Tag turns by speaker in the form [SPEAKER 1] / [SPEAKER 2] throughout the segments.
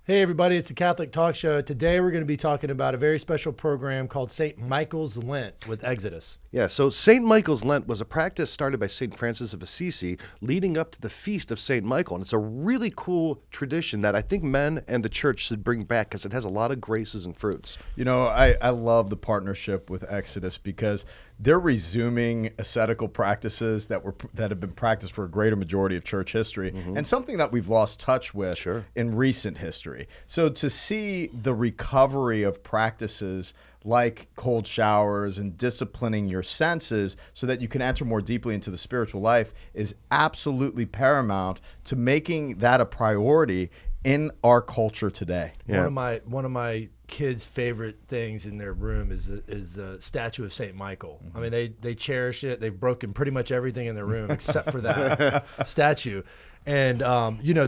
[SPEAKER 1] Hey everybody, it's a Catholic Talk Show. Today we're going to be talking about a very special program called St. Michael's Lent with Exodus.
[SPEAKER 2] Yeah, so St. Michael's Lent was a practice started by St. Francis of Assisi leading up to the feast of St. Michael. And it's a really cool tradition that I think men and the church should bring back because it has a lot of graces and fruits.
[SPEAKER 3] You know, I love the partnership with Exodus because they're resuming ascetical practices that have been practiced for a greater majority of church history and something that we've lost touch with in recent history. So to see the recovery of practices like cold showers and disciplining your senses so that you can enter more deeply into the spiritual life is absolutely paramount to making that a priority in our culture today.
[SPEAKER 1] Yeah. One of my kids' favorite things in their room is the statue of Saint Michael. I mean, they cherish it. They've broken pretty much everything in their room except for that statue. And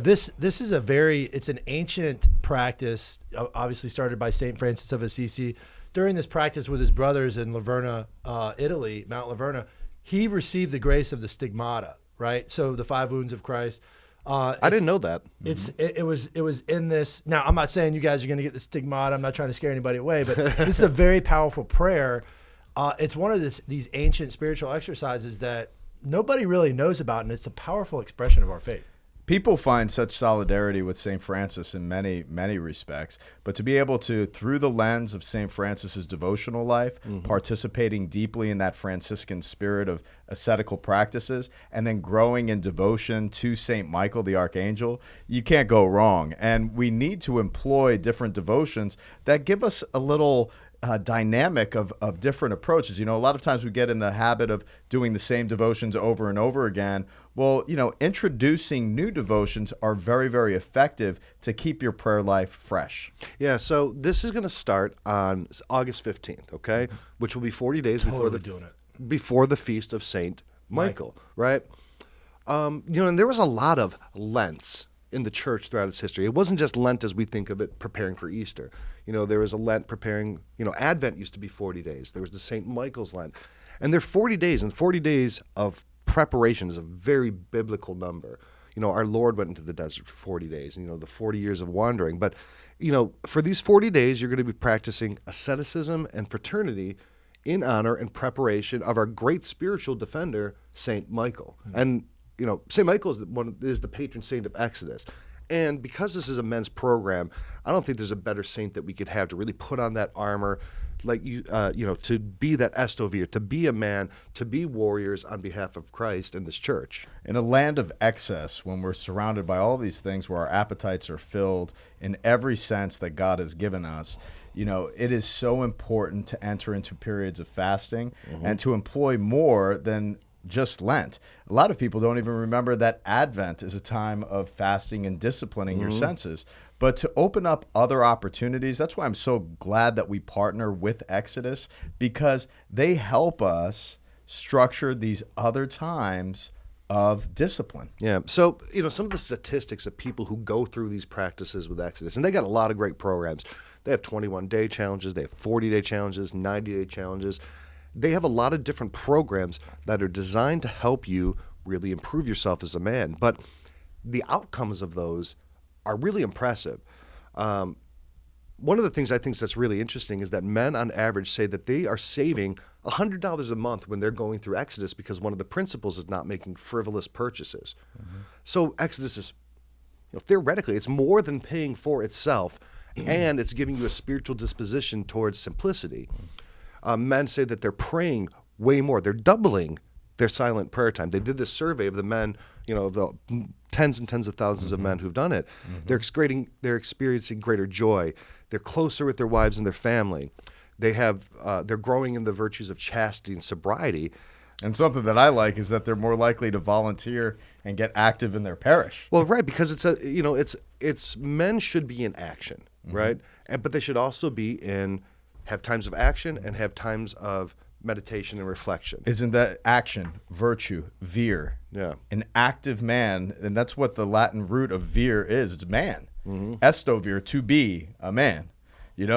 [SPEAKER 1] this is it's an ancient practice, obviously started by Saint Francis of Assisi. During this practice with his brothers in Laverna, Italy, Mount Laverna, he received the grace of the Stigmata, right? So the 5 wounds of Christ.
[SPEAKER 2] I didn't know that.
[SPEAKER 1] It was in this. Now, I'm not saying you guys are going to get the Stigmata. I'm not trying to scare anybody away, but this is a very powerful prayer. It's one of these ancient spiritual exercises that nobody really knows about, and it's a powerful expression of our faith.
[SPEAKER 3] People find such solidarity with St. Francis in many, many respects, but to be able to, through the lens of St. Francis's devotional life, participating deeply in that Franciscan spirit of ascetical practices, and then growing in devotion to St. Michael, the Archangel, you can't go wrong. And we need to employ different devotions that give us a little dynamic of different approaches. You know, a lot of times we get in the habit of doing the same devotions over and over again. Well, introducing new devotions are very, very effective to keep your prayer life fresh.
[SPEAKER 2] Yeah, so this is going to start on August 15th, okay? Which will be 40 days before the feast of St. Michael, right? And there was a lot of Lents in the church throughout its history. It wasn't just Lent as we think of it, preparing for Easter. There was a Lent preparing, Advent used to be 40 days. There was the St. Michael's Lent. And they're 40 days, and 40 days of preparation is a very biblical number. Our Lord went into the desert for 40 days, and, the 40 years of wandering. But, for these 40 days, you're going to be practicing asceticism and fraternity in honor and preparation of our great spiritual defender, St. Michael. And St. Michael is the patron saint of Exodus. And because this is a men's program, I don't think there's a better saint that we could have to really put on that armor, like to be that estovir, to be a man, to be warriors on behalf of Christ and this church.
[SPEAKER 3] In a land of excess, when we're surrounded by all these things where our appetites are filled in every sense that God has given us, it is so important to enter into periods of fasting and to employ more than just Lent. A lot of people don't even remember that Advent is a time of fasting and disciplining your senses. But to open up other opportunities, that's why I'm so glad that we partner with Exodus, because they help us structure these other times of discipline.
[SPEAKER 2] Yeah. So, some of the statistics of people who go through these practices with Exodus, and they got a lot of great programs. They have 21-day challenges, they have 40-day challenges, 90-day challenges. They have a lot of different programs that are designed to help you really improve yourself as a man. But the outcomes of those are really impressive. One of the things I think that's really interesting is that men on average say that they are saving $100 a month when they're going through Exodus because one of the principles is not making frivolous purchases. So Exodus is, theoretically, it's more than paying for itself, and it's giving you a spiritual disposition towards simplicity. Men say that they're praying way more. They're doubling their silent prayer time. They did this survey of the men, the tens and tens of thousands of men who've done it. They're experiencing greater joy. They're closer with their wives and their family. They're growing in the virtues of chastity and sobriety.
[SPEAKER 3] And something that I like is that they're more likely to volunteer and get active in their parish.
[SPEAKER 2] Well, right, because it's men should be in action, right? But they should also have times of action and have times of meditation and reflection.
[SPEAKER 3] Isn't that action, virtue, vir?
[SPEAKER 2] Yeah.
[SPEAKER 3] An active man, and that's what the Latin root of vir is. It's man. Estovir, to be a man.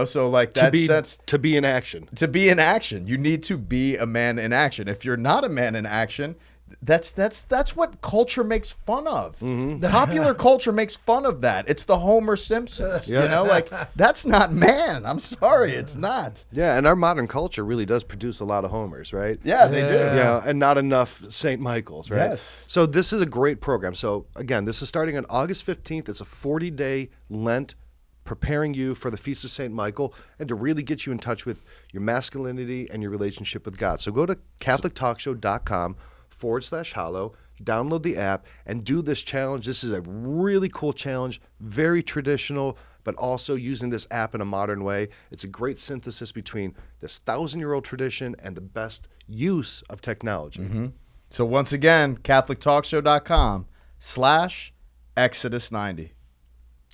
[SPEAKER 3] So like that sense.
[SPEAKER 2] To be in action.
[SPEAKER 3] To be in action. You need to be a man in action. If you're not a man in action, That's what culture makes fun of. Popular culture makes fun of that. It's the Homer Simpsons, you know, like that's not man. I'm sorry, it's not.
[SPEAKER 2] Yeah, and our modern culture really does produce a lot of Homers, right?
[SPEAKER 3] Yeah, they do.
[SPEAKER 2] Yeah, and not enough St. Michael's, right?
[SPEAKER 3] Yes.
[SPEAKER 2] So this is a great program. So again, this is starting on August 15th. It's a 40-day Lent, preparing you for the Feast of St. Michael and to really get you in touch with your masculinity and your relationship with God. So go to CatholicTalkShow.com/hollow, download the app, and do this challenge. This is a really cool challenge, very traditional, but also using this app in a modern way. It's a great synthesis between this 1,000-year-old tradition and the best use of technology.
[SPEAKER 3] So once again, CatholicTalkShow.com/Exodus90.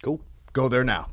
[SPEAKER 2] Cool.
[SPEAKER 3] Go there now.